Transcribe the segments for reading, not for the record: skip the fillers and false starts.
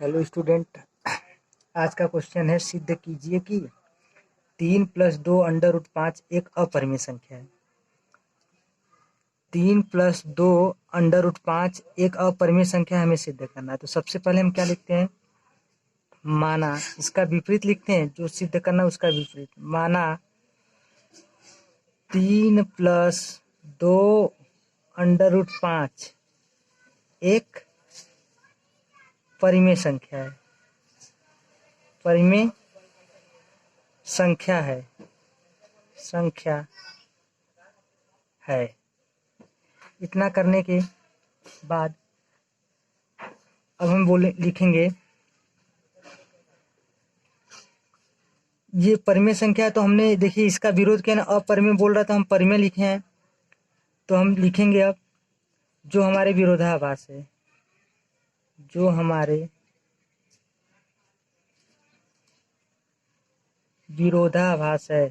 Hello student, आज का question है सिद्ध कीजिए कि 3 + 2 √5 एक अपरिमेय संख्या है। 3 + 2 √5 एक अपरिमेय संख्या है, हमें सिद्ध करना है। तो सबसे पहले हम क्या लिखते हैं, माना। इसका विपरीत लिखते हैं, जो सिद्ध करना है उसका विपरीत। माना 3 + 2 √5 एक परिमेय संख्या है। परिमेय संख्या है। इतना करने के बाद अब हम लिखेंगे ये परिमेय संख्या है। तो हमने देखिए इसका विरोध किया ना, अपरिमेय बोल रहा था, हम परिमेय लिखे हैं। तो हम लिखेंगे अब जो हमारे विरोधाभास है, जो हमारे विरोधाभास है,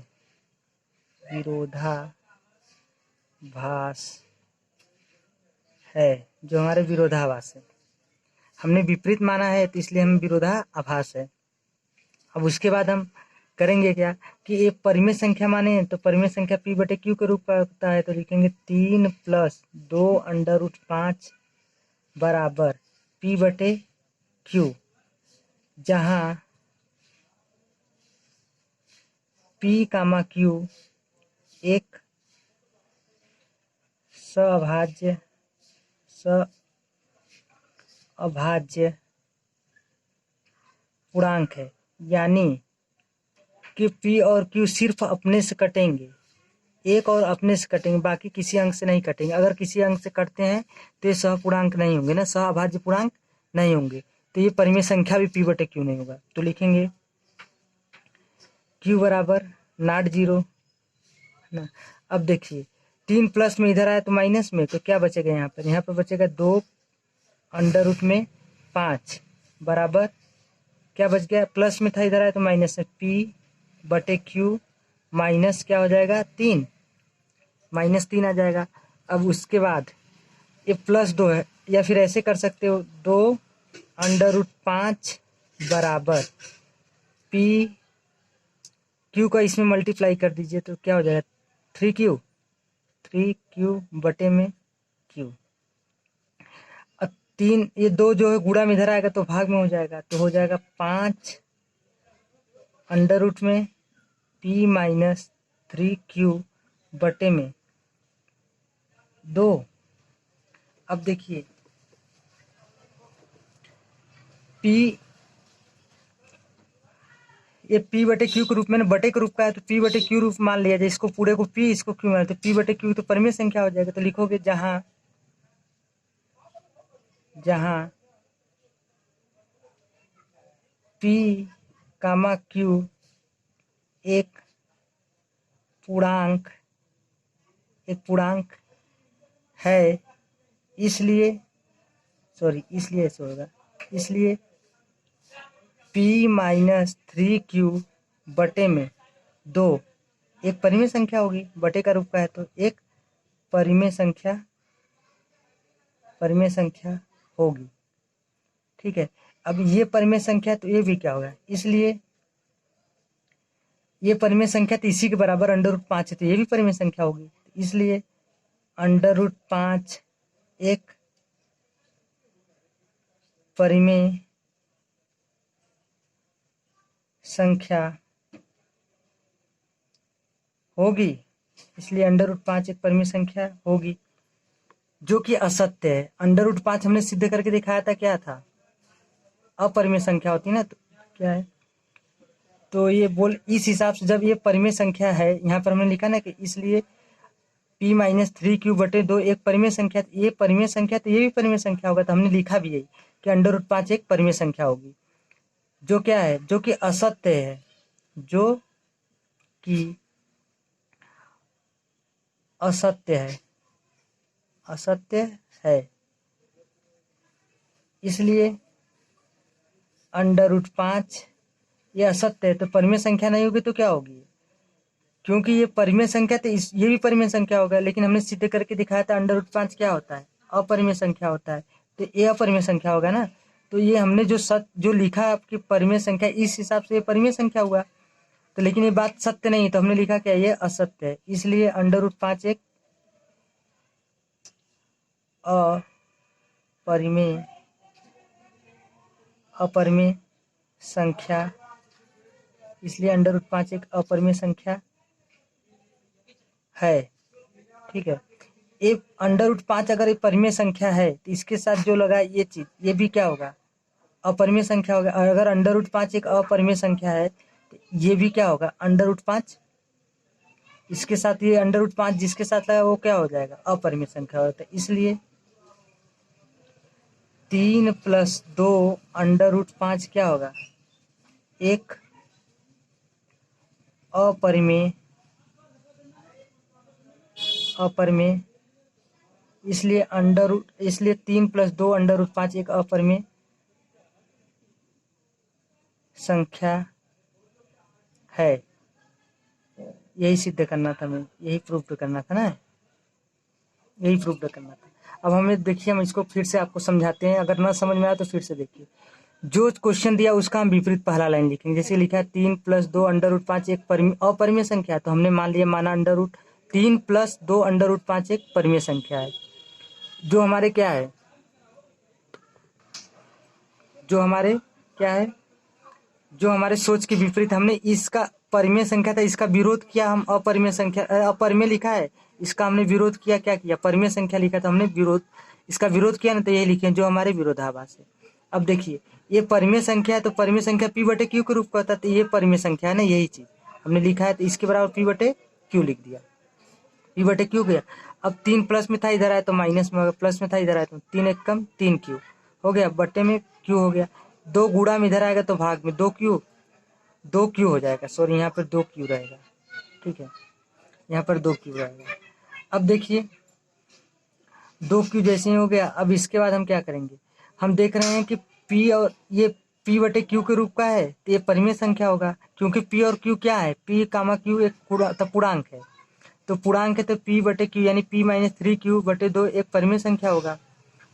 जो हमारे विरोधाभास है। हमने विपरीत माना है तो इसलिए हम विरोधाभास है। अब उसके बाद हम करेंगे क्या कि एक परिमेय संख्या माने तो परिमेय संख्या p/q के रूप का होता है। तो लिखेंगे 3 + 2 √5 बराबर p/q, जहाँ p, q एक अभाज्य पूर्णांक है। यानी कि p और q सिर्फ अपने से कटेंगे, एक और अपने से कटेंगे, बाकी किसी अंक से नहीं कटेंगे। अगर किसी अंक से कटते हैं तो ये सहपूर्णांक नहीं होंगे ना, सहअभाज्य पूर्णांक नहीं होंगे। तो ये परिमेय संख्या भी p/q नहीं होगा। तो लिखेंगे q बराबर नॉट 0 ना। अब देखिए 3 प्लस में इधर आया तो माइनस में, तो क्या बचेगा यहाँ पर बचेगा 2 √5 बराबर क्या बच गया, प्लस में था इधर आया तो माइनस है, p/q माइनस क्या हो जाएगा 3, -3 आ जाएगा। अब उसके बाद ये +2 है, या फिर ऐसे कर सकते हो 2 √5 बराबर q का इसमें मल्टीप्लाई कर दीजिए तो क्या हो जाएगा 3q/q। अब 3 ये 2 जो है गुणा में इधर आएगा तो भाग में हो जाएगा, तो हो जाएगा 5 √p - 3q/2। अब देखिए p, ये p/q के रूप में ना, बटे के रूप का है तो p/q रूप मान लिया जाए। इसको पूरे को p, इसको q मान, तो p/q तो परिमेय संख्या हो जाएगा। तो लिखोगे जहां p, q एक पूर्णांक है, इसलिए ऐसे होगा, इसलिए p - 3q/2 एक परिमेय संख्या होगी। बटे का रूप का है तो एक परिमेय संख्या होगी। ठीक है। अब ये परिमेय संख्या तो ये भी क्या होगा, इसलिए ये परिमेय संख्या तो इसी के बराबर √5 है, तो ये भी परिमेय संख्या होगी। इसलिए √5 एक परिमेय संख्या होगी। इसलिए √5 एक परिमेय संख्या होगी, जो कि असत्य है। √5 हमने सिद्ध करके दिखाया था, क्या था, अपरिमेय संख्या होती ना, तो क्या है, तो ये इस हिसाब से जब ये परिमेय संख्या है, यहाँ पर हमने लिखा ना कि इसलिए p - 3q/2 एक परिमेय संख्या, ये परिमेय संख्या तो ये भी परिमेय संख्या होगा। तो हमने लिखा भी यही कि √5 एक परिमेय संख्या होगी, जो क्या है, जो कि असत्य है, जो कि असत्य है। इसलिए √5 ये असत्य है, तो परिमेय संख्या नहीं होगी तो क्या होगी, क्योंकि ये परिमेय संख्या तो ये भी परिमेय संख्या होगा। लेकिन हमने सिद्ध करके दिखाया था √5 क्या होता है, अपरिमेय संख्या होता है, तो ये अपरिमेय संख्या होगा ना। तो ये हमने जो लिखा आपकी परिमेय संख्या, इस हिसाब से ये परिमेय संख्या हुआ। तो लेकिन ये बात सत्य नहीं, तो हमने लिखा क्या, ये असत्य है। इसलिए √5 एक अपरिमेय संख्या, इसलिए √5 एक अपरिमेय संख्या है। ठीक है, एक √5 अगर एक परिमेय संख्या है तो इसके साथ जो लगा ये चीज, ये भी क्या होगा, अपरिमेय संख्या होगा। और अगर √5 एक अपरिमेय संख्या है तो ये भी क्या होगा, √5 इसके साथ, ये √5 जिसके साथ लगा वो क्या हो जाएगा, अपरिमेय संख्या होता है। इसलिए 3 + 2 √5 क्या होगा, एक अपरिमेय इसलिए 3 + 2 √5 एक अपरिमेय संख्या है। यही सिद्ध करना था, मैं यही प्रूफ करना था ना, यही प्रूफ करना था। अब हमें देखिए, हम इसको फिर से आपको समझाते हैं, अगर ना समझ में आया तो फिर से देखिए। जो क्वेश्चन दिया उसका हम विपरीत पहला लाइन लिखेंगे। जैसे लिखा है 3 + 2 √5 एक अपरिमेय संख्या है, तो हमने मान लिया, माना 3 + 2 √5 एक परिमेय संख्या है। जो हमारे क्या है, जो हमारे सोच के विपरीत, हमने इसका परिमेय संख्या था, इसका विरोध किया, हम अपरिमेय लिखा है, इसका हमने विरोध किया, क्या किया, परिमेय संख्या लिखा था हमने, इसका विरोध किया ना, तो यही लिखे जो हमारे विरोधाभास है। अब देखिए, ये परिमेय संख्या है, तो परिमेय संख्या P/Q के रूप का होता है, तो ये परिमेय संख्या है ना, यही चीज हमने लिखा है, तो इसके बराबर P/Q लिख दिया, P/Q गया। अब 3 प्लस में था, इधर आया तो माइनस में हो गया, प्लस में था, इधर आया तो 3 × 1 = 3Q हो गया, बट्टे में Q हो गया। 2 गुणा में इधर आएगा तो भाग में 2Q हो जाएगा, सॉरी यहाँ पर 2Q रहेगा। ठीक है, यहाँ पर 2Q रहेगा। अब देखिए 2Q जैसे ही हो गया, अब इसके बाद हम क्या करेंगे, हम देख रहे हैं कि P और ये P/Q के रूप का है, तो ये परिमेय संख्या होगा, क्योंकि P और Q क्या है, P, Q एक पूर्णांक है, तो पूर्णांक है, तो P/Q यानी P - 3Q/2 एक परिमेय संख्या होगा।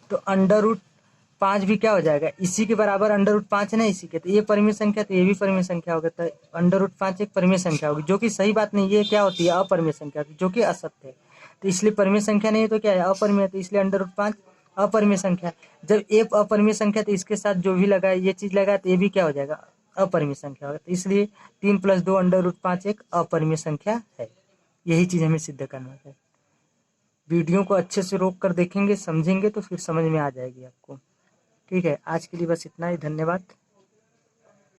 तो √5 भी क्या हो जाएगा, इसी के बराबर √5 है ना, इसी के, तो ये परिमेय संख्या, तो ये भी परिमेय संख्या होगा। तो √5 एक परिमेय संख्या होगी, जो कि सही बात नहीं, ये क्या होती है, अपरिमेय संख्या, जो कि असत्य है। तो इसलिए परिमेय संख्या नहीं है तो क्या है, अपरिमेय, तो इसलिए √5 अपरिमेय संख्या। जब एक अपरिमेय संख्या, तो इसके साथ जो भी लगा, ये चीज लगा, तो ये भी क्या हो जाएगा, अपरिमेय संख्या होगा। तो इसलिए 3 + 2 √5 एक अपरिमेय संख्या है। यही चीज हमें सिद्ध करना है। वीडियो को अच्छे से रोक कर देखेंगे, समझेंगे, तो फिर समझ में आ जाएगी आपको। ठीक है, आज के लिए बस इतना ही, धन्यवाद।